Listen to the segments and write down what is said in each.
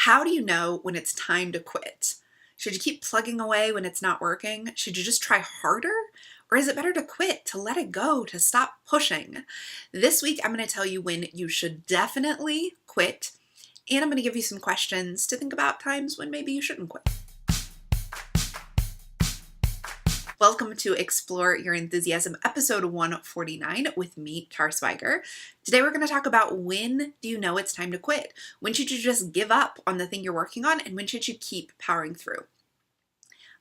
How do you know when it's time to quit? Should you keep plugging away when it's not working? Should you just try harder? Or is it better to quit, to let it go, to stop pushing? This week, I'm going to tell you when you should definitely quit, and I'm going to give you some questions to think about times when maybe you shouldn't quit. Welcome to Explore Your Enthusiasm, episode 149 with me, Swiger. Today we're going to talk about when do you know it's time to quit? When should you just give up on the thing you're working on, and when should you keep powering through?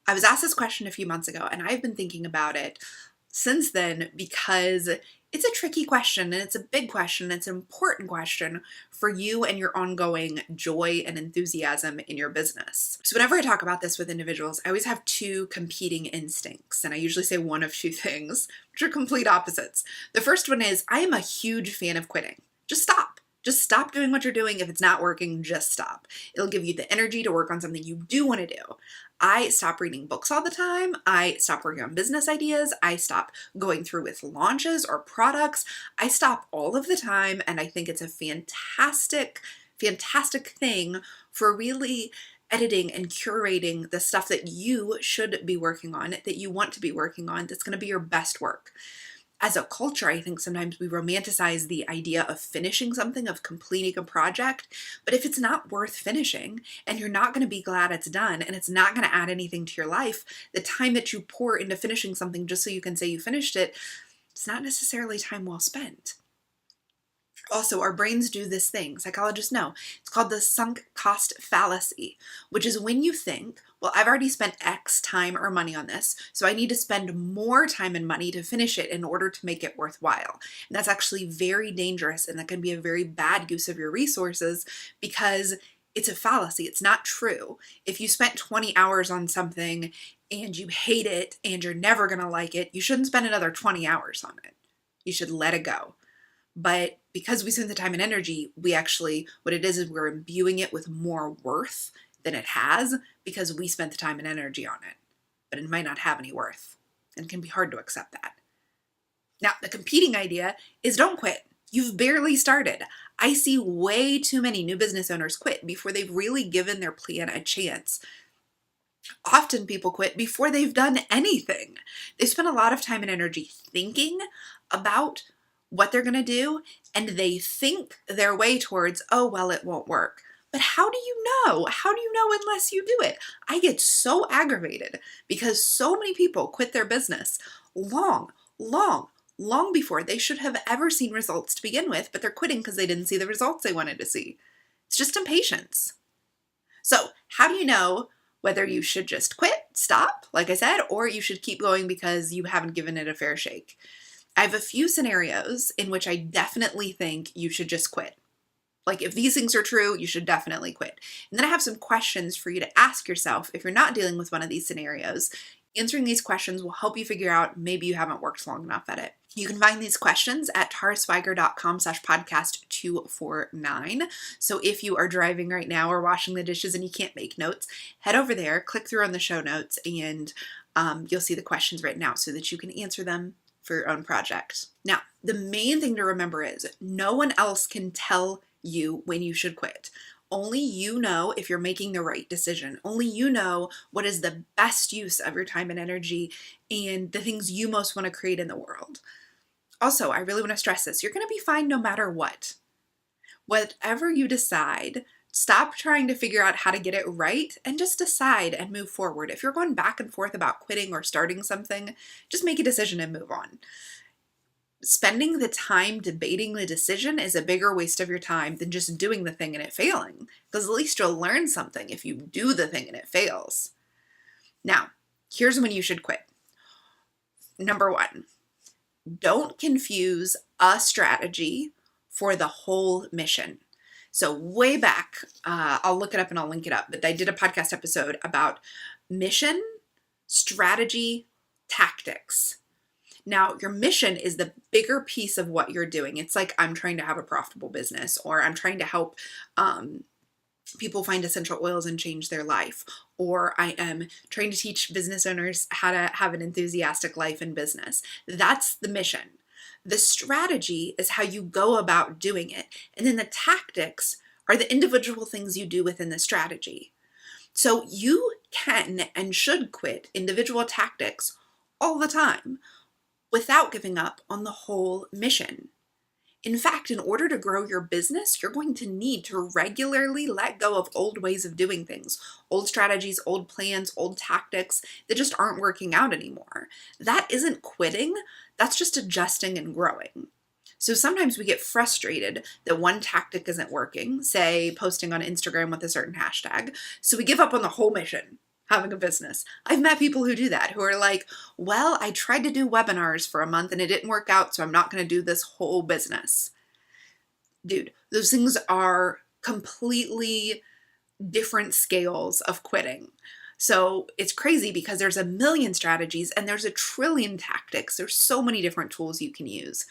I was asked this question a few months ago, and I've been thinking about it since then because it's a tricky question, and it's a big question, and it's an important question for you and your ongoing joy and enthusiasm in your business. So whenever I talk about this with individuals, I always have two competing instincts, and I usually say one of two things, which are complete opposites. The first one is, I am a huge fan of quitting. Just stop. Just stop doing what you're doing. If it's not working, just stop. It'll give you the energy to work on something you do want to do. I stop reading books all the time. I stop working on business ideas. I stop going through with launches or products. I stop all of the time, and I think it's a fantastic thing for really editing and curating the stuff that you should be working on, that you want to be working on, that's going to be your best work. As a culture, I think sometimes we romanticize the idea of finishing something, of completing a project, but if it's not worth finishing and you're not going to be glad it's done and it's not going to add anything to your life, the time that you pour into finishing something just so you can say you finished it, it's not necessarily time well spent. Also, our brains do this thing, psychologists know. It's called the sunk cost fallacy, which is when you think, well, I've already spent X time or money on this, so I need to spend more time and money to finish it in order to make it worthwhile. And that's actually very dangerous, and that can be a very bad use of your resources because it's a fallacy. It's not true. If you spent 20 hours on something and you hate it and you're never going to like it, you shouldn't spend another 20 hours on it. You should let it go. But because we spend the time and energy, what it is we're imbuing it with more worth than it has because we spent the time and energy on it. But it might not have any worth, and it can be hard to accept that. Now, the competing idea is don't quit. You've barely started. I see way too many new business owners quit before they've really given their plan a chance. Often people quit before they've done anything. They spend a lot of time and energy thinking about what they're going to do, and they think their way towards, oh, well, it won't work. But how do you know? How do you know unless you do it? I get so aggravated because so many people quit their business long before they should have ever seen results to begin with, but they're quitting because they didn't see the results they wanted to see. It's just impatience. So how do you know whether you should just quit, stop, like I said, or you should keep going because you haven't given it a fair shake? I have a few scenarios in which I definitely think you should just quit. Like if these things are true, you should definitely quit. And then I have some questions for you to ask yourself if you're not dealing with one of these scenarios. Answering these questions will help you figure out maybe you haven't worked long enough at it. You can find these questions at tarswiger.com/podcast249. So if you are driving right now or washing the dishes and you can't make notes, head over there, click through on the show notes, and you'll see the questions written out so that you can answer them for your own project. Now, the main thing to remember is no one else can tell you when you should quit. Only you know if you're making the right decision. Only you know what is the best use of your time and energy and the things you most want to create in the world. Also, I really want to stress this. You're going to be fine no matter what. Whatever you decide, stop trying to figure out how to get it right and just decide and move forward. If you're going back and forth about quitting or starting something, just make a decision and move on. Spending the time debating the decision is a bigger waste of your time than just doing the thing and it failing, because at least you'll learn something if you do the thing and it fails. Now, here's when you should quit. Number one, don't confuse a strategy for the whole mission. So way back, I'll look it up and I'll link it up, but I did a podcast episode about mission, strategy, tactics. Now, your mission is the bigger piece of what you're doing. It's like I'm trying to have a profitable business, or I'm trying to help people find essential oils and change their life, or I am trying to teach business owners how to have an enthusiastic life in business. That's the mission. The strategy is how you go about doing it. And then the tactics are the individual things you do within the strategy. So you can and should quit individual tactics all the time without giving up on the whole mission. In fact, in order to grow your business, you're going to need to regularly let go of old ways of doing things, old strategies, old plans, old tactics that just aren't working out anymore. That isn't quitting, that's just adjusting and growing. So sometimes we get frustrated that one tactic isn't working, say posting on Instagram with a certain hashtag, so we give up on the whole mission, having a business. I've met people who do that, who are like, well, I tried to do webinars for a month and it didn't work out, so I'm not going to do this whole business. Dude, those things are completely different scales of quitting. So it's crazy because there's a million strategies and there's a trillion tactics. There's so many different tools you can use.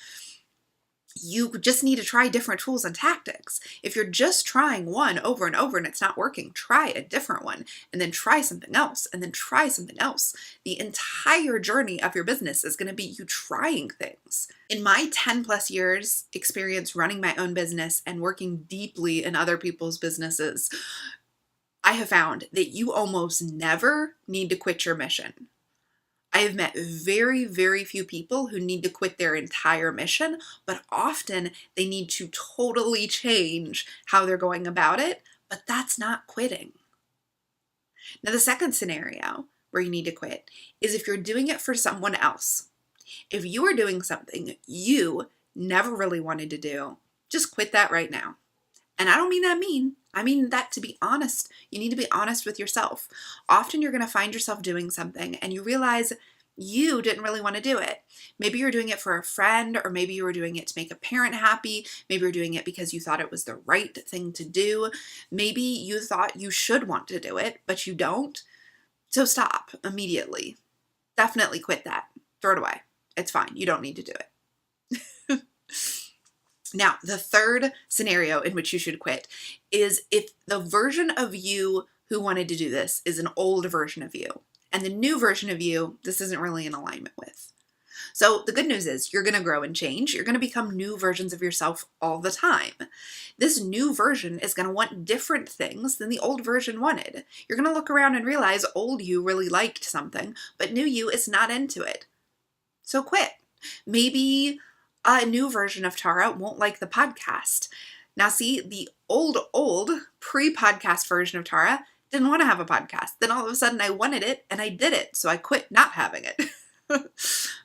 You just need to try different tools and tactics. If you're just trying one over and over and it's not working, try a different one and then try something else and then try something else. The entire journey of your business is going to be you trying things. In my 10 plus years experience running my own business and working deeply in other people's businesses, I have found that you almost never need to quit your mission. I have met very, very few people who need to quit their entire mission, but often they need to totally change how they're going about it, but that's not quitting. Now, the second scenario where you need to quit is if you're doing it for someone else. If you are doing something you never really wanted to do, just quit that right now. And I don't mean that mean. I mean that to be honest. You need to be honest with yourself. Often you're going to find yourself doing something and you realize you didn't really want to do it. Maybe you're doing it for a friend, or maybe you were doing it to make a parent happy. Maybe you're doing it because you thought it was the right thing to do. Maybe you thought you should want to do it, but you don't. So stop immediately. Definitely quit that. Throw it away. It's fine. You don't need to do it. Now, the third scenario in which you should quit is if the version of you who wanted to do this is an old version of you, and the new version of you, this isn't really in alignment with. So the good news is you're going to grow and change. You're going to become new versions of yourself all the time. This new version is going to want different things than the old version wanted. You're going to look around and realize old you really liked something, but new you is not into it. So quit. Maybe a new version of Tara won't like the podcast. Now see, the old pre-podcast version of Tara didn't want to have a podcast. Then all of a sudden I wanted it and I did it. So I quit not having it.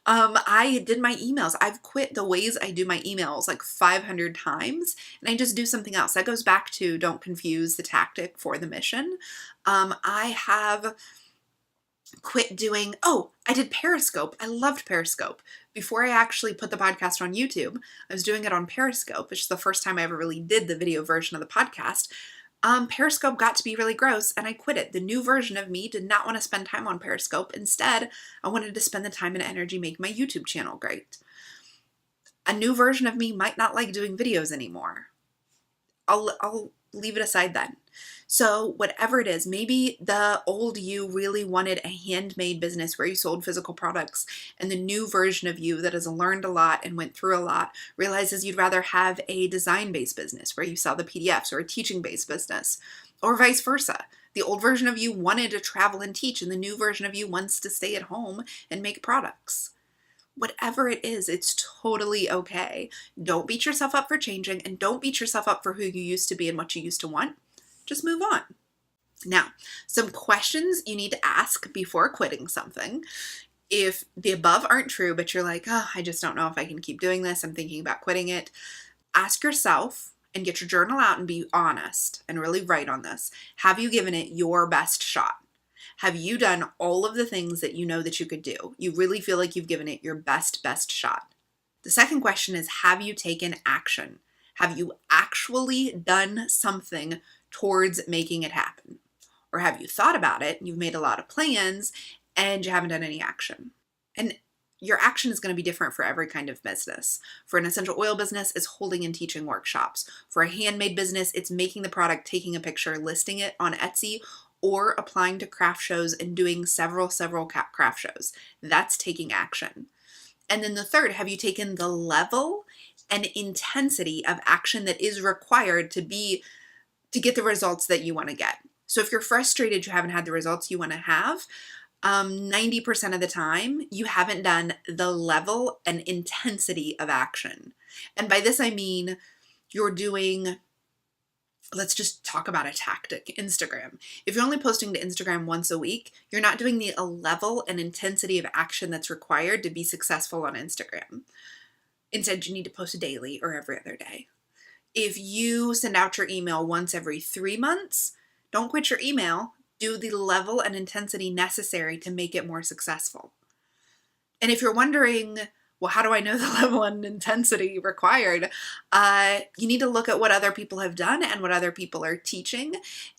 I did my emails. I've quit the ways I do my emails like 500 times and I just do something else. That goes back to don't confuse the tactic for the mission. I have quit doing, I did Periscope. I loved Periscope. Before I actually put the podcast on YouTube, I was doing it on Periscope, which is the first time I ever really did the video version of the podcast. Periscope got to be really gross and I quit it. The new version of me did not want to spend time on Periscope. Instead, I wanted to spend the time and energy make my YouTube channel great. A new version of me might not like doing videos anymore. I'll leave it aside then. So whatever it is, maybe the old you really wanted a handmade business where you sold physical products, and the new version of you that has learned a lot and went through a lot realizes you'd rather have a design-based business where you sell the PDFs, or a teaching-based business, or vice versa. The old version of you wanted to travel and teach, and the new version of you wants to stay at home and make products. Whatever it is, it's totally okay. Don't beat yourself up for changing, and don't beat yourself up for who you used to be and what you used to want. Just move on. Now, some questions you need to ask before quitting something. If the above aren't true, but you're like, I just don't know if I can keep doing this, I'm thinking about quitting it, ask yourself and get your journal out and be honest and really write on this. Have you given it your best shot? Have you done all of the things that you know that you could do? You really feel like you've given it your best shot. The second question is, have you taken action? Have you actually done something towards making it happen? Or have you thought about it and you've made a lot of plans and you haven't done any action? And your action is going to be different for every kind of business. For an essential oil business, it's holding and teaching workshops. For a handmade business, it's making the product, taking a picture, listing it on Etsy, or applying to craft shows and doing several craft shows. That's taking action. And then the third, have you taken the level and intensity of action that is required to be to get the results that you want to get. So if you're frustrated you haven't had the results you want to have, 90% of the time, you haven't done the level and intensity of action. And by this, I mean you're doing, let's just talk about a tactic, Instagram. If you're only posting to Instagram once a week, you're not doing the level and intensity of action that's required to be successful on Instagram. Instead, you need to post daily or every other day. If you send out your email once every 3 months, don't quit your email. Do the level and intensity necessary to make it more successful. And if you're wondering, well, how do I know the level and intensity required? You need to look at what other people have done and what other people are teaching.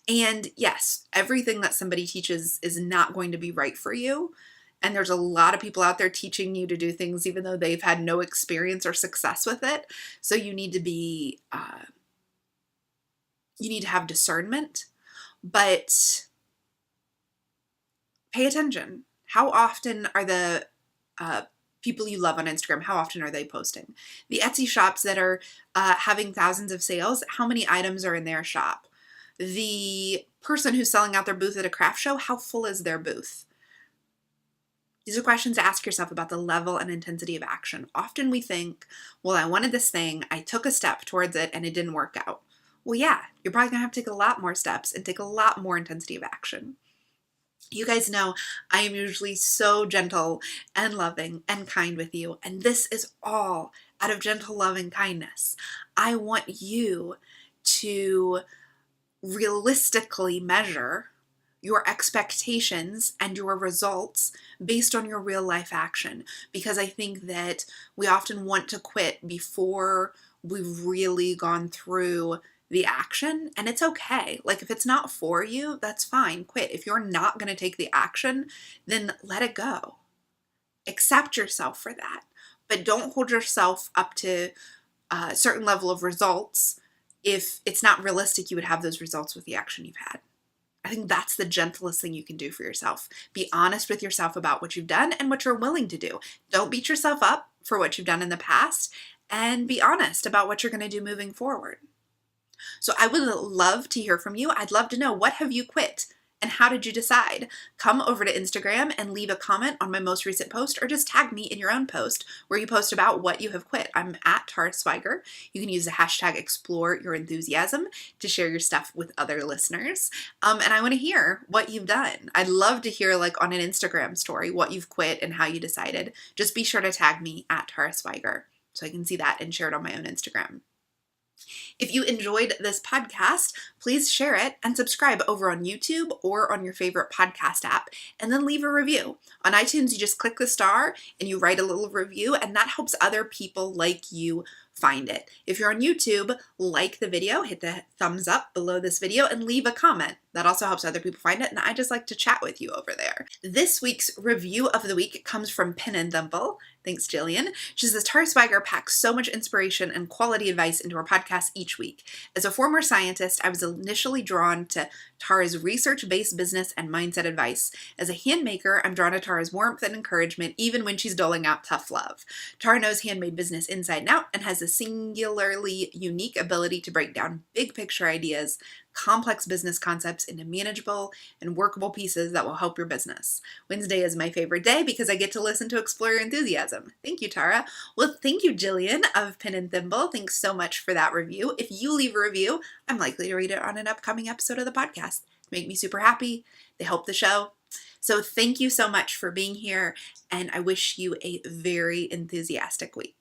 And yes, everything that somebody teaches is not going to be right for you. And there's a lot of people out there teaching you to do things even though they've had no experience or success with it. So you need to be, you need to have discernment, but pay attention. How often are the people you love on Instagram, how often are they posting? The Etsy shops that are having thousands of sales, how many items are in their shop? The person who's selling out their booth at a craft show, how full is their booth? These are questions to ask yourself about the level and intensity of action. Often we think, well, I wanted this thing, I took a step towards it, and it didn't work out. Well, yeah, you're probably gonna have to take a lot more steps and take a lot more intensity of action. You guys know I am usually so gentle and loving and kind with you, and this is all out of gentle love and kindness. I want you to realistically measure your expectations and your results based on your real life action, because I think that we often want to quit before we've really gone through the action, and it's okay. Like if it's not for you, that's fine. Quit. If you're not going to take the action, then let it go. Accept yourself for that, but don't hold yourself up to a certain level of results if it's not realistic you would have those results with the action you've had. I think that's the gentlest thing you can do for yourself. Be honest with yourself about what you've done and what you're willing to do. Don't beat yourself up for what you've done in the past, and be honest about what you're going to do moving forward. So I would love to hear from you. I'd love to know, what have you quit and how did you decide? Come over to Instagram and leave a comment on my most recent post, or just tag me in your own post where you post about what you have quit. I'm at Tara Swiger. You can use the hashtag Explore Your Enthusiasm to share your stuff with other listeners. And I want to hear what you've done. I'd love to hear, like on an Instagram story, what you've quit and how you decided. Just be sure to tag me at Tara Swiger so I can see that and share it on my own Instagram. If you enjoyed this podcast, please share it and subscribe over on YouTube or on your favorite podcast app, and then leave a review. On iTunes, you just click the star and you write a little review, and that helps other people like you find it. If you're on YouTube, like the video, hit the thumbs up below this video, and leave a comment. That also helps other people find it, and I just like to chat with you over there. This week's review of the week comes from Pin and Thimble. Thanks, Jillian. She says, Tara Swiger packs so much inspiration and quality advice into her podcast each week. As a former scientist, I was initially drawn to Tara's research-based business and mindset advice. As a handmaker, I'm drawn to Tara's warmth and encouragement, even when she's doling out tough love. Tara knows handmade business inside and out and has a singularly unique ability to break down big picture ideas, complex business concepts into manageable and workable pieces that will help your business. Wednesday is my favorite day because I get to listen to Explore Your Enthusiasm. Thank you, Tara. Well, thank you, Jillian of Pin and Thimble. Thanks so much for that review. If you leave a review, I'm likely to read it on an upcoming episode of the podcast. They make me super happy. They help the show. So thank you so much for being here, and I wish you a very enthusiastic week.